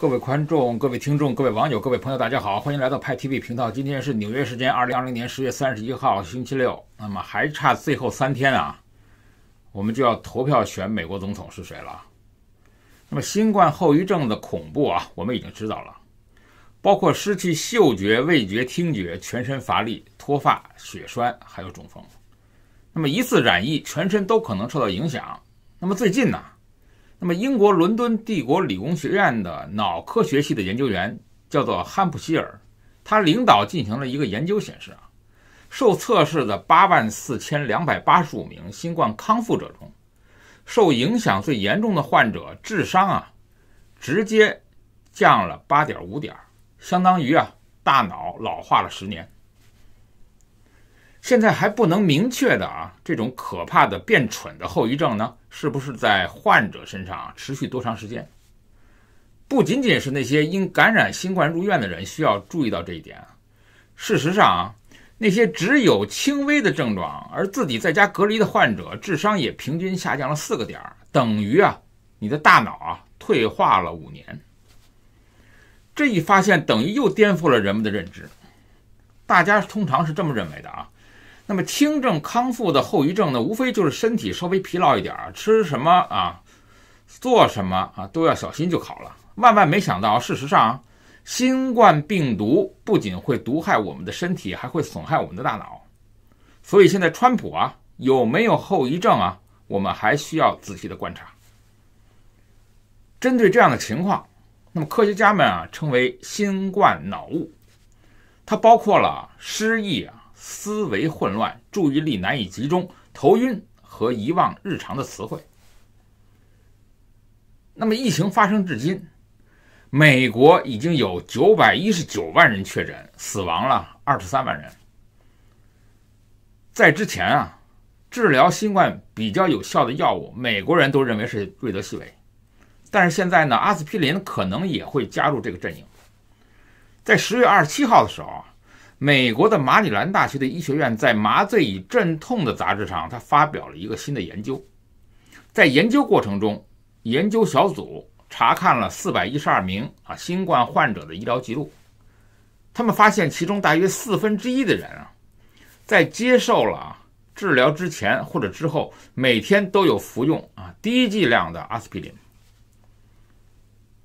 各位观众、各位听众、各位网友、各位朋友，大家好，欢迎来到派 TV 频道。今天是纽约时间2020年10月31号，星期六。那么还差最后3天啊，我们就要投票选美国总统是谁了。那么新冠后遗症的恐怖啊，我们已经知道了，包括失去嗅觉、味觉、听觉、全身乏力、脱发、血栓，还有中风。那么一次染疫，全身都可能受到影响。那么最近呢？那么英国伦敦帝国理工学院的脑科学系的研究员叫做汉普希尔，他领导进行了一个研究，显示啊，受测试的84285名新冠康复者中，受影响最严重的患者智商啊，直接降了8.5点，相当于啊大脑老化了10年。现在还不能明确的啊，这种可怕的变蠢的后遗症呢，是不是在患者身上持续多长时间？不仅仅是那些因感染新冠入院的人需要注意到这一点啊。事实上啊，那些只有轻微的症状而自己在家隔离的患者，智商也平均下降了4个点，等于啊，你的大脑啊退化了5年。这一发现等于又颠覆了人们的认知。大家通常是这么认为的啊。那么轻症康复的后遗症呢，无非就是身体稍微疲劳一点，吃什么啊，做什么啊，都要小心就好了。万万没想到，事实上，新冠病毒不仅会毒害我们的身体，还会损害我们的大脑。所以现在川普啊，有没有后遗症啊，我们还需要仔细的观察。针对这样的情况，那么科学家们啊，称为新冠脑雾，它包括了失忆啊、思维混乱、注意力难以集中、头晕和遗忘日常的词汇。那么疫情发生至今，美国已经有919万人确诊，死亡了23万人。在之前啊，治疗新冠比较有效的药物，美国人都认为是瑞德西韦，但是现在呢，阿司匹林可能也会加入这个阵营。在10月27号的时候啊，美国的马里兰大学的医学院在《麻醉与镇痛》的杂志上，他发表了一个新的研究。在研究过程中，研究小组查看了412名新冠患者的医疗记录，他们发现其中大约1/4的人啊，在接受了治疗之前或者之后，每天都有服用低剂量的阿司匹林。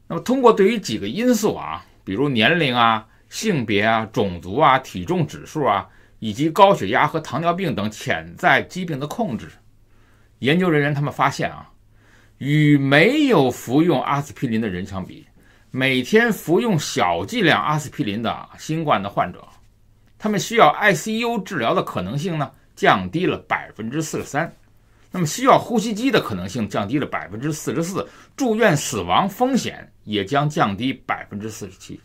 那么通过对于几个因素啊，比如年龄啊、性别啊、种族啊、体重指数啊，以及高血压和糖尿病等潜在疾病的控制，研究人员他们发现啊，与没有服用阿司匹林的人相比，每天服用小剂量阿司匹林的新冠的患者，他们需要 ICU 治疗的可能性呢，降低了43%，那么需要呼吸机的可能性降低了44%，住院死亡风险也将降低47%。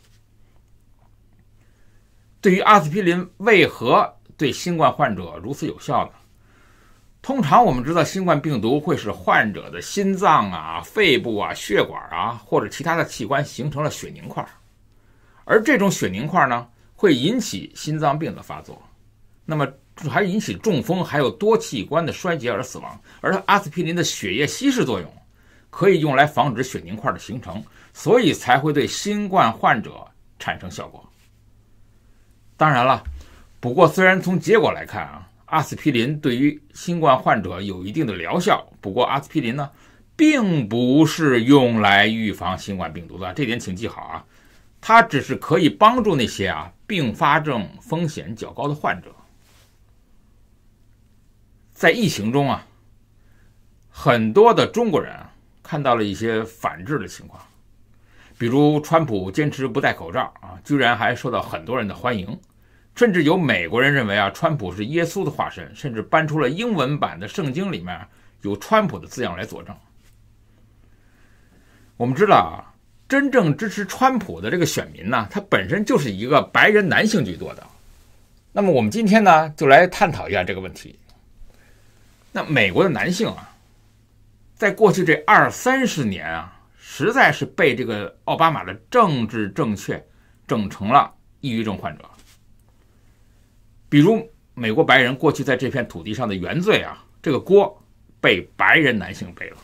对于阿司匹林为何对新冠患者如此有效呢？通常我们知道新冠病毒会使患者的心脏啊、肺部啊、血管啊或者其他的器官形成了血凝块，而这种血凝块呢，会引起心脏病的发作，那么还引起中风，还有多器官的衰竭而死亡。而阿司匹林的血液稀释作用可以用来防止血凝块的形成，所以才会对新冠患者产生效果。当然了，不过虽然从结果来看啊，阿司匹林对于新冠患者有一定的疗效，不过阿司匹林呢，并不是用来预防新冠病毒的，这点请记好啊，它只是可以帮助那些并发症风险较高的患者。在疫情中啊，很多的中国人看到了一些反制的情况，比如川普坚持不戴口罩居然还受到很多人的欢迎。甚至有美国人认为川普是耶稣的化身，甚至搬出了英文版的圣经里面有川普的字样来佐证。我们知道真正支持川普的这个选民呢，他本身就是一个白人男性居多的。那么我们今天呢，就来探讨一下这个问题。那美国的男性在过去这20-30年实在是被这个奥巴马的政治正确整成了抑郁症患者。比如美国白人过去在这片土地上的原罪这个锅被白人男性背了。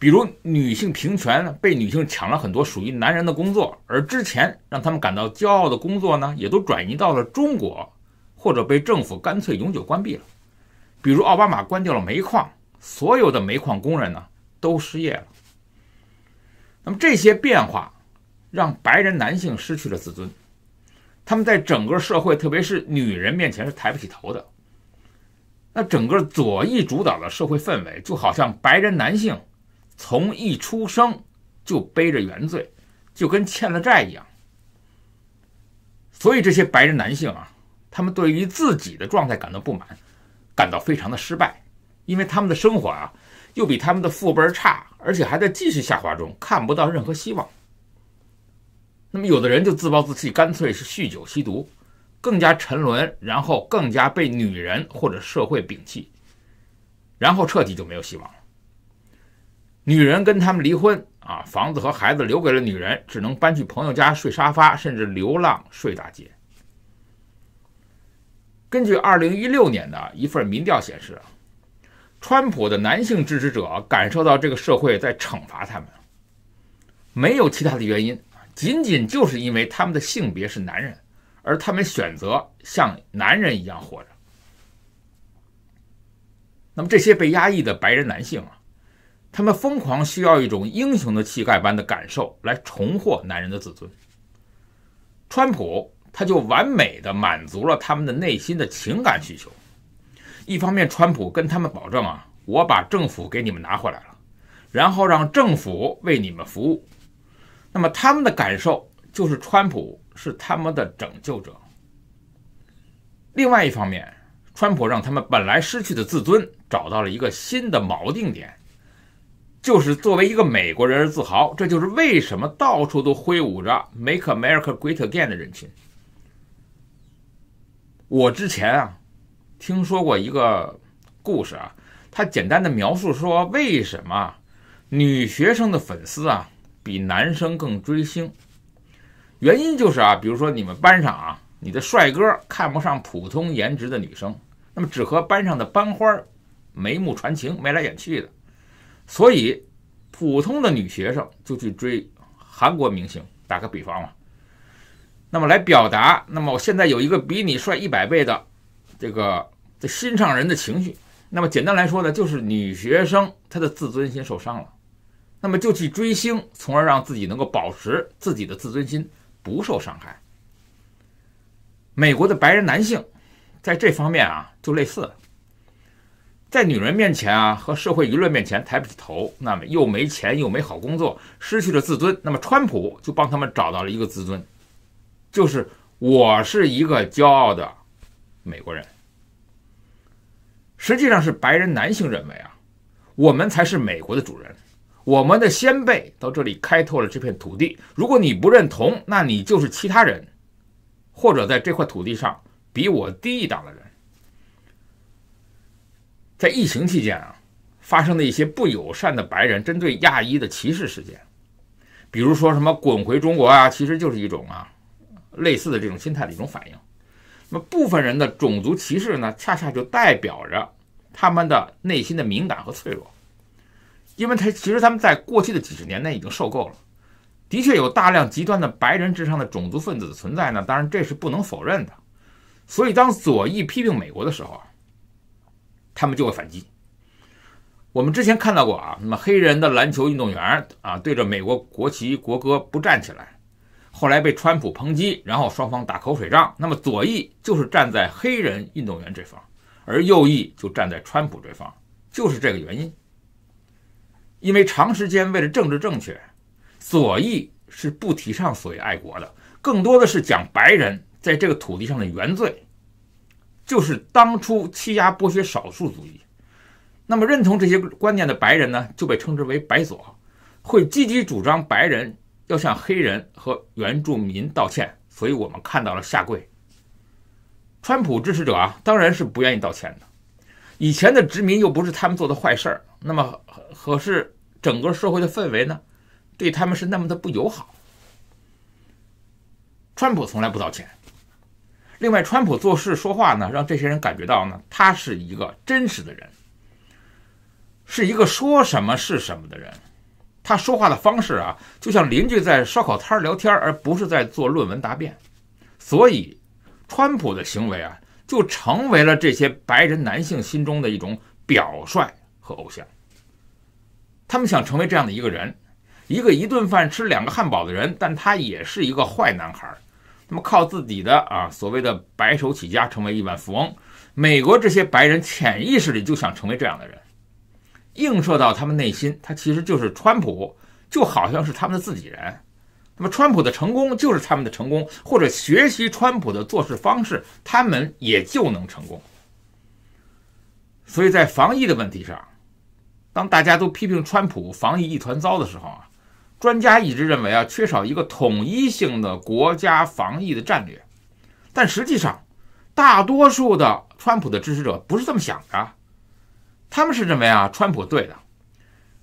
比如女性平权被女性抢了很多属于男人的工作，而之前让他们感到骄傲的工作呢，也都转移到了中国，或者被政府干脆永久关闭了。比如奥巴马关掉了煤矿，所有的煤矿工人呢都失业了。那么这些变化让白人男性失去了自尊，他们在整个社会，特别是女人面前是抬不起头的。那整个左翼主导的社会氛围，就好像白人男性从一出生就背着原罪，就跟欠了债一样。所以这些白人男性啊，他们对于自己的状态感到不满，感到非常的失败，因为他们的生活啊又比他们的父辈差，而且还在继续下滑中，看不到任何希望。那么有的人就自暴自弃，干脆是酗酒吸毒，更加沉沦，然后更加被女人或者社会摒弃，然后彻底就没有希望了。女人跟他们离婚啊，房子和孩子留给了女人，只能搬去朋友家睡沙发，甚至流浪睡大街。根据2016年的一份民调显示，川普的男性支持者感受到这个社会在惩罚他们，没有其他的原因，仅仅就是因为他们的性别是男人，而他们选择像男人一样活着。那么这些被压抑的白人男性啊，他们疯狂需要一种英雄的气概般的感受来重获男人的自尊。川普他就完美的满足了他们的内心的情感需求。一方面，川普跟他们保证啊，我把政府给你们拿回来了，然后让政府为你们服务。那么他们的感受就是川普是他们的拯救者。另外一方面，川普让他们本来失去的自尊找到了一个新的锚定点，就是作为一个美国人而自豪。这就是为什么到处都挥舞着 Make America Great Again 的人群。我之前啊听说过一个故事啊，他简单的描述说为什么女学生的粉丝啊比男生更追星。原因就是啊，比如说你们班上啊，你的帅哥看不上普通颜值的女生，那么只和班上的班花眉目传情，眉来眼去的，所以普通的女学生就去追韩国明星。打个比方嘛，那么来表达，那么我现在有一个比你帅100倍的这心上人的情绪。那么简单来说呢，就是女学生她的自尊心受伤了，那么就去追星，从而让自己能够保持自己的自尊心不受伤害。美国的白人男性在这方面啊就类似了，在女人面前啊和社会舆论面前抬不起头，那么又没钱又没好工作，失去了自尊。那么川普就帮他们找到了一个自尊，就是我是一个骄傲的美国人。实际上是白人男性认为啊，我们才是美国的主人，我们的先辈到这里开拓了这片土地，如果你不认同，那你就是其他人，或者在这块土地上比我低一档的人。在疫情期间啊，发生的一些不友善的白人针对亚裔的歧视事件，比如说什么滚回中国啊，其实就是一种类似的这种心态的一种反应。那么部分人的种族歧视呢，恰恰就代表着他们的内心的敏感和脆弱，因为其实他们在过去的几十年内已经受够了。的确有大量极端的白人至上的种族分子的存在呢，当然这是不能否认的。所以当左翼批评美国的时候啊，他们就会反击。我们之前看到过啊，那么黑人的篮球运动员啊对着美国国旗国歌不站起来，后来被川普抨击，然后双方打口水仗。那么左翼就是站在黑人运动员这方，而右翼就站在川普这方，就是这个原因。因为长时间为了政治正确，左翼是不提倡所谓爱国的，更多的是讲白人在这个土地上的原罪，就是当初欺压剥削少数族裔。那么认同这些观念的白人呢，就被称之为白左，会积极主张白人要向黑人和原住民道歉，所以我们看到了下跪。川普支持者啊，当然是不愿意道歉的。以前的殖民又不是他们做的坏事儿，那么可是整个社会的氛围呢，对他们是那么的不友好。川普从来不道歉。另外，川普做事说话呢，让这些人感觉到呢，他是一个真实的人，是一个说什么是什么的人。他说话的方式啊，就像邻居在烧烤摊聊天，而不是在做论文答辩。所以，川普的行为啊，就成为了这些白人男性心中的一种表率和偶像。他们想成为这样的一个人，一个一顿饭吃2个汉堡的人，但他也是一个坏男孩。那么靠自己的所谓的白手起家成为亿万富翁，美国这些白人潜意识里就想成为这样的人，映射到他们内心，他其实就是川普，就好像是他们的自己人。那么川普的成功就是他们的成功，或者学习川普的做事方式，他们也就能成功。所以在防疫的问题上，当大家都批评川普防疫一团糟的时候啊，专家一直认为缺少一个统一性的国家防疫的战略。但实际上，大多数的川普的支持者不是这么想的，他们是认为川普对的。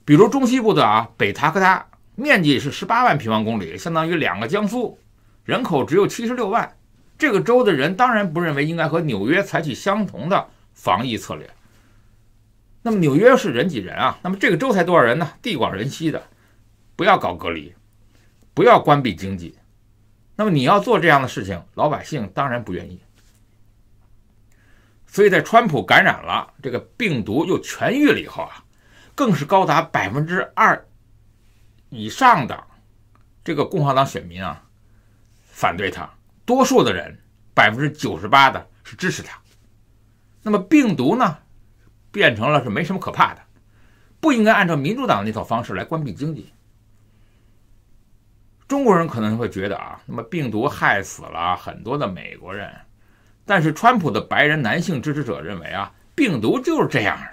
比如中西部的北达科他，面积是18万平方公里，相当于2个江苏，人口只有76万。这个州的人当然不认为应该和纽约采取相同的防疫策略。那么纽约是人挤人那么这个州才多少人呢？地广人稀的，不要搞隔离，不要关闭经济。那么你要做这样的事情，老百姓当然不愿意。所以在川普感染了这个病毒又痊愈了以后更是高达2%以上的这个共和党选民反对他，多数的人98%的是支持他。那么病毒呢，变成了是没什么可怕的，不应该按照民主党那套方式来关闭经济。中国人可能会觉得那么病毒害死了很多的美国人，但是川普的白人男性支持者认为病毒就是这样的。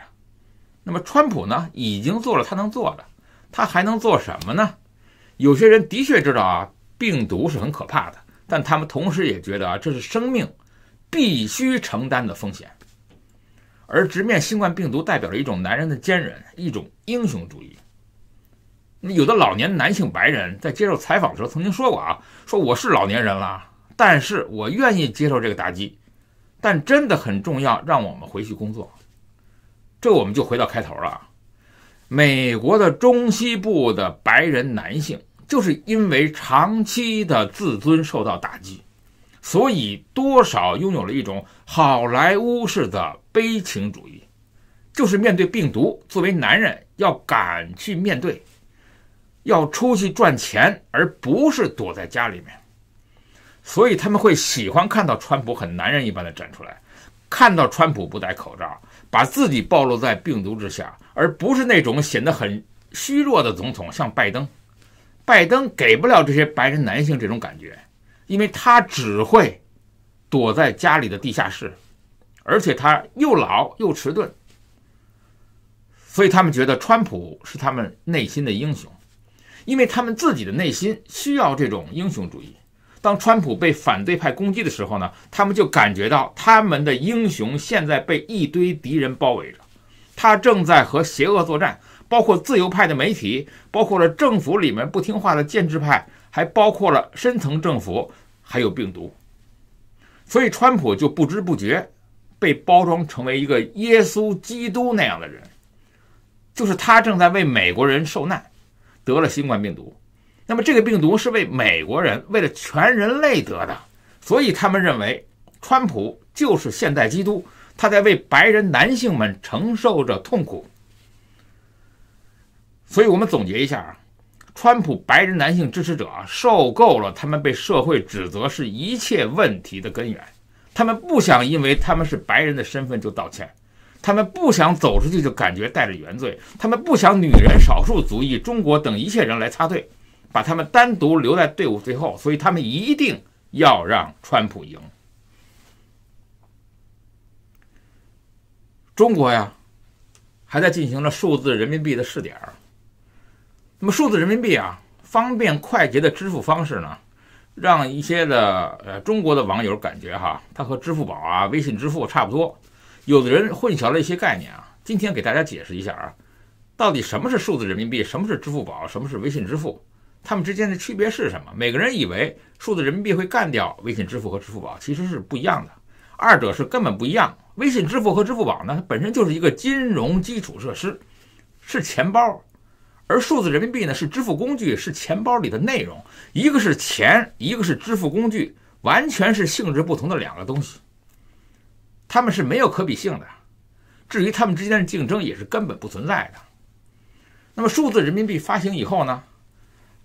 那么川普呢，已经做了他能做的，他还能做什么呢？有些人的确知道病毒是很可怕的，但他们同时也觉得这是生命必须承担的风险。而直面新冠病毒代表了一种男人的坚韧，一种英雄主义。有的老年男性白人在接受采访的时候曾经说过说我是老年人了，但是我愿意接受这个打击，但真的很重要，让我们回去工作。这我们就回到开头了，美国的中西部的白人男性就是因为长期的自尊受到打击，所以多少拥有了一种好莱坞式的悲情主义，就是面对病毒，作为男人要敢去面对，要出去赚钱，而不是躲在家里面。所以他们会喜欢看到川普很男人一般的站出来，看到川普不戴口罩，把自己暴露在病毒之下，而不是那种显得很虚弱的总统，像拜登。拜登给不了这些白人男性这种感觉，因为他只会躲在家里的地下室，而且他又老又迟钝，所以他们觉得川普是他们内心的英雄，因为他们自己的内心需要这种英雄主义。当川普被反对派攻击的时候呢，他们就感觉到他们的英雄现在被一堆敌人包围着，他正在和邪恶作战，包括自由派的媒体，包括了政府里面不听话的建制派，还包括了深层政府，还有病毒。所以川普就不知不觉被包装成为一个耶稣基督那样的人，就是他正在为美国人受难，得了新冠病毒。那么这个病毒是为美国人，为了全人类得的，所以他们认为川普就是现代基督，他在为白人男性们承受着痛苦。所以我们总结一下，川普白人男性支持者受够了他们被社会指责是一切问题的根源，他们不想因为他们是白人的身份就道歉，他们不想走出去就感觉带着原罪，他们不想女人、少数族裔、中国等一切人来插队，把他们单独留在队伍最后，所以他们一定要让川普赢。中国还在进行了数字人民币的试点。那么数字人民币方便快捷的支付方式呢，让一些的中国的网友感觉它和支付宝微信支付差不多。有的人混淆了一些概念今天给大家解释一下到底什么是数字人民币，什么是支付宝，什么是微信支付，它们之间的区别是什么？每个人以为数字人民币会干掉微信支付和支付宝，其实是不一样的，二者是根本不一样。微信支付和支付宝呢，它本身就是一个金融基础设施，是钱包，而数字人民币呢是支付工具，是钱包里的内容，一个是钱，一个是支付工具，完全是性质不同的两个东西，它们是没有可比性的。至于它们之间的竞争也是根本不存在的。那么数字人民币发行以后呢，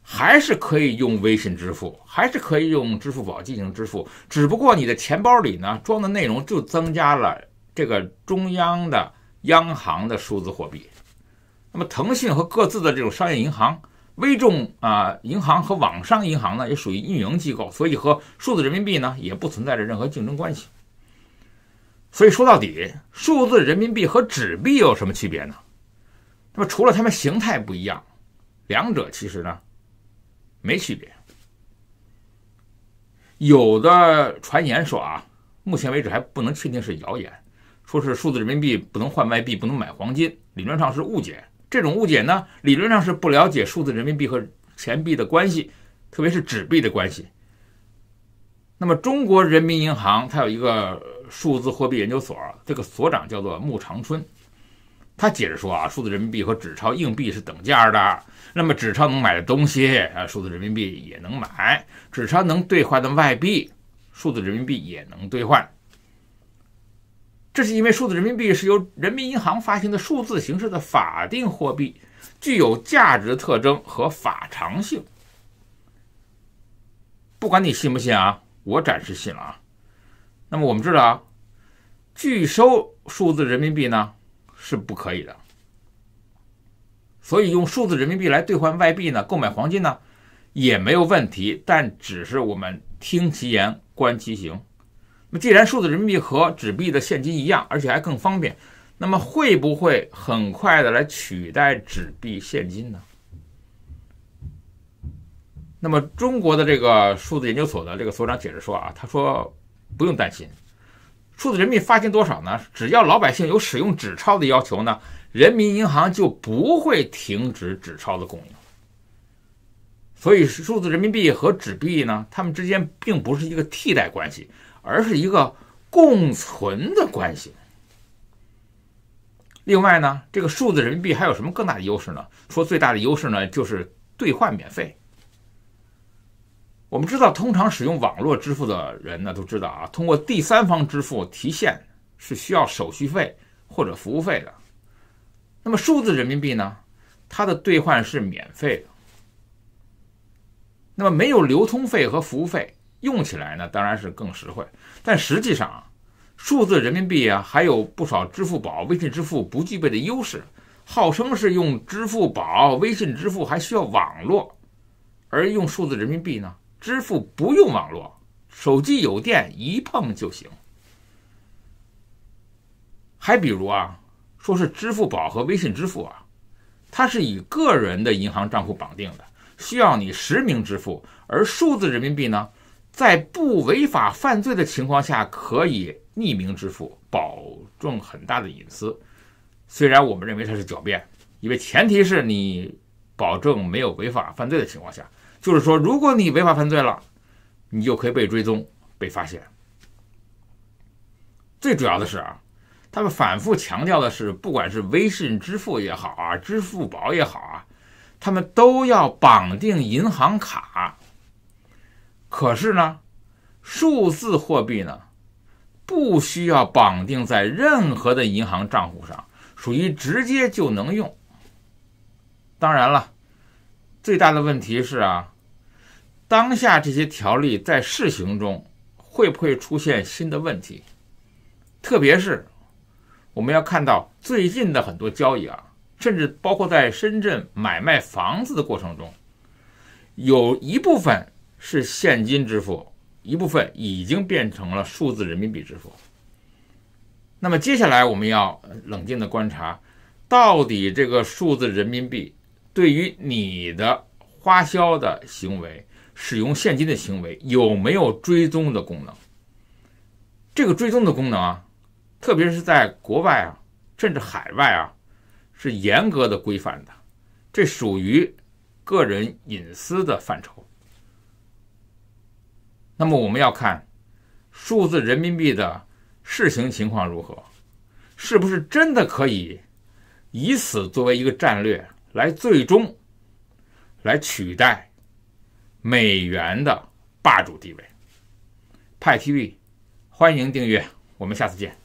还是可以用微信支付，还是可以用支付宝进行支付，只不过你的钱包里呢装的内容就增加了这个中央的央行的数字货币。那么腾讯和各自的这种商业银行、微众银行和网商银行呢，也属于运营机构，所以和数字人民币呢也不存在着任何竞争关系。所以说到底，数字人民币和纸币有什么区别呢？那么除了它们形态不一样，两者其实呢没区别。有的传言说目前为止还不能确定是谣言，说是数字人民币不能换外币，不能买黄金，理论上是误解。这种误解呢，理论上是不了解数字人民币和钱币的关系，特别是纸币的关系。那么中国人民银行它有一个数字货币研究所，这个所长叫做穆长春，他解释说数字人民币和纸钞硬币是等价的。那么纸钞能买的东西数字人民币也能买，纸钞能兑换的外币，数字人民币也能兑换。这是因为数字人民币是由人民银行发行的数字形式的法定货币，具有价值特征和法偿性。不管你信不信我暂时信了那么我们知道拒收数字人民币呢是不可以的，所以用数字人民币来兑换外币呢，购买黄金呢也没有问题，但只是我们听其言观其行。那么既然数字人民币和纸币的现金一样，而且还更方便，那么会不会很快的来取代纸币现金呢？那么中国的这个数字研究所的这个所长解释说他说不用担心，数字人民币发行多少呢？只要老百姓有使用纸钞的要求呢，人民银行就不会停止纸钞的供应。所以数字人民币和纸币呢，它们之间并不是一个替代关系，而是一个共存的关系。另外呢，这个数字人民币还有什么更大的优势呢？说最大的优势呢，就是兑换免费。我们知道，通常使用网络支付的人呢，都知道通过第三方支付提现是需要手续费或者服务费的。那么数字人民币呢，它的兑换是免费的。那么没有流通费和服务费，用起来呢当然是更实惠。但实际上数字人民币还有不少支付宝、微信支付不具备的优势，号称是用支付宝、微信支付还需要网络，而用数字人民币呢，支付不用网络，手机有电一碰就行。还比如说是支付宝和微信支付它是以个人的银行账户绑定的，需要你实名支付，而数字人民币呢，在不违法犯罪的情况下可以匿名支付，保证很大的隐私。虽然我们认为它是狡辩，因为前提是你保证没有违法犯罪的情况下，就是说如果你违法犯罪了，你就可以被追踪、被发现。最主要的是他们反复强调的是，不管是微信支付也好支付宝也好他们都要绑定银行卡。可是呢，数字货币呢，不需要绑定在任何的银行账户上，属于直接就能用。当然了，最大的问题是当下这些条例在试行中会不会出现新的问题？特别是我们要看到最近的很多交易甚至包括在深圳买卖房子的过程中，有一部分是现金支付，一部分已经变成了数字人民币支付。那么接下来我们要冷静的观察，到底这个数字人民币对于你的花销的行为、使用现金的行为有没有追踪的功能？这个追踪的功能特别是在国外甚至海外是严格的规范的，这属于个人隐私的范畴。那么我们要看数字人民币的试行情况如何，是不是真的可以以此作为一个战略，来最终来取代美元的霸主地位。派 TV，欢迎订阅，我们下次见。